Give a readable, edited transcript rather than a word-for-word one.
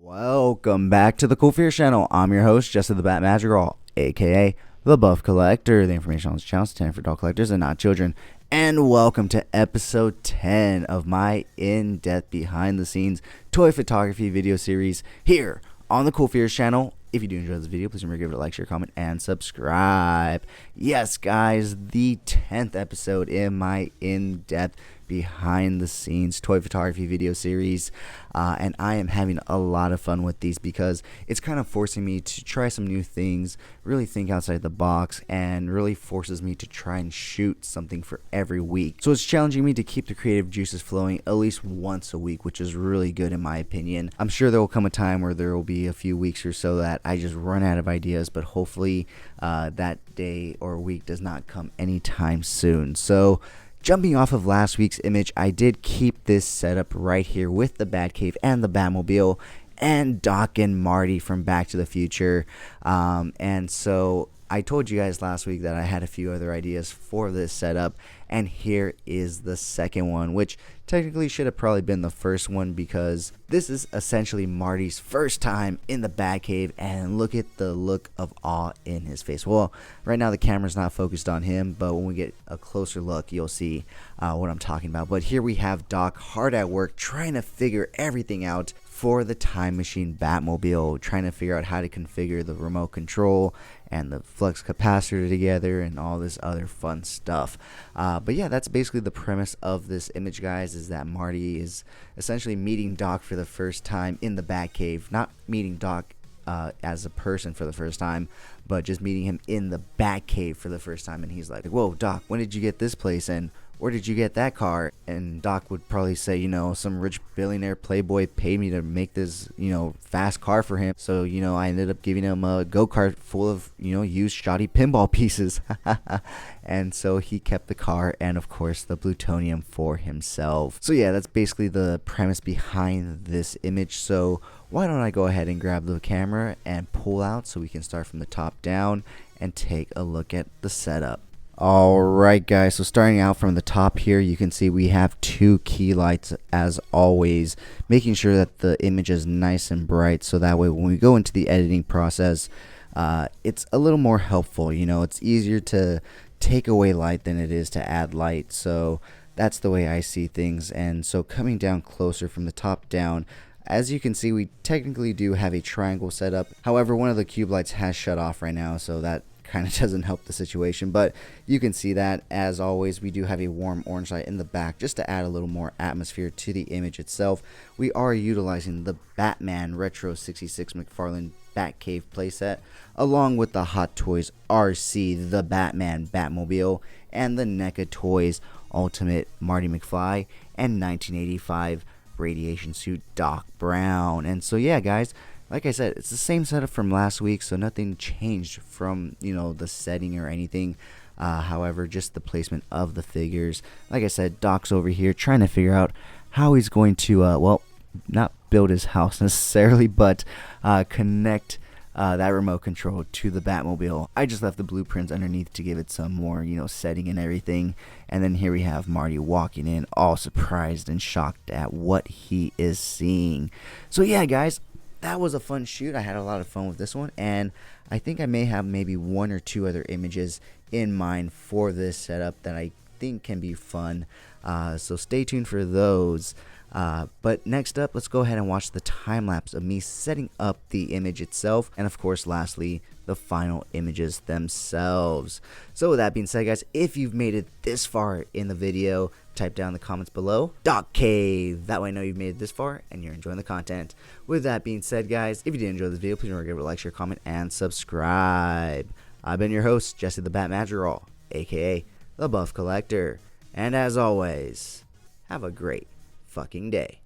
Welcome back to the Cool Fear channel. I'm your host, Jesse the Bat Madrigal, aka the Buff Collector. The information on this channel is intended for adult collectors and not children. And welcome to episode 10 of my in-depth behind-the-scenes toy photography video series here on the Cool Fear channel. If you do enjoy this video, please remember to give it a like, share, comment, and subscribe. Yes, guys, the 10th episode in my in-depth behind-the-scenes toy photography video series. And I am having a lot of fun with these because it's kind of forcing me to try some new things, really think outside the box, and really forces me to try and shoot something for every week. So it's challenging me to keep the creative juices flowing at least once a week, which is really good in my opinion. I'm sure there will come a time where there will be a few weeks or so that I just run out of ideas, but hopefully that day or week does not come anytime soon. So jumping off of last week's image, I did keep this setup right here with the Batcave and the Batmobile and Doc and Marty from Back to the Future. And so I told you guys last week that I had a few other ideas for this setup, and here is the second one, which technically should have probably been the first one because this is essentially Marty's first time in the Batcave, and look at the look of awe in his face. Well, right now the camera's not focused on him, but when we get a closer look, you'll see what I'm talking about. But here we have Doc hard at work trying to figure everything out for the Time Machine Batmobile, trying to figure out how to configure the remote control and the flux capacitor together and all this other fun stuff. But yeah, that's basically the premise of this image, guys, is that Marty is essentially meeting Doc for the first time in the Batcave. Not meeting Doc as a person for the first time, but just meeting him in the Batcave for the first time. And he's like, whoa, Doc, when did you get this place? And where did you get that car? And Doc would probably say, you know, some rich billionaire playboy paid me to make this, you know, fast car for him. So, you know, I ended up giving him a go-kart full of, you know, used shoddy pinball pieces. And so he kept the car and, of course, the plutonium for himself. So, yeah, that's basically the premise behind this image. So why don't I go ahead and grab the camera and pull out so we can start from the top down and take a look at the setup. Alright guys, so starting out from the top here, you can see we have two key lights as always, making sure that the image is nice and bright so that way when we go into the editing process, it's a little more helpful. You know, it's easier to take away light than it is to add light, so that's the way I see things. And so coming down closer from the top down, as you can see, we technically do have a triangle setup. However, one of the cube lights has shut off right now, so that kind of doesn't help the situation, but you can see that. As always, we do have a warm orange light in the back just to add a little more atmosphere to the image itself. We are utilizing the Batman Retro 66 McFarlane Batcave playset along with the Hot Toys RC the Batman Batmobile and the NECA Toys Ultimate Marty McFly and 1985 Radiation Suit Doc Brown. And so yeah, guys, like I said, it's the same setup from last week, so nothing changed from, you know, the setting or anything. However, just the placement of the figures. Like I said, Doc's over here trying to figure out how he's going to, well, not build his house necessarily, but connect that remote control to the Batmobile. I just left the blueprints underneath to give it some more, you know, setting and everything. And then here we have Marty walking in, all surprised and shocked at what he is seeing. So yeah, guys, that was a fun shoot. I had a lot of fun with this one, and I think I may have maybe one or two other images in mind for this setup that I think can be fun. So stay tuned for those. But next up, let's go ahead and watch the time lapse of me setting up the image itself, and of course lastly the final images themselves. So with that being said, guys, if you've made it this far in the video, type down in the comments below Doc Cave. That way I know you've made it this far and you're enjoying the content. With that being said, guys, if you did enjoy this video, please remember to give it a like, share, comment, and subscribe. I've been your host, Jesse the Bat Madrigal, aka the Buff Collector, and as always, have a great fucking day.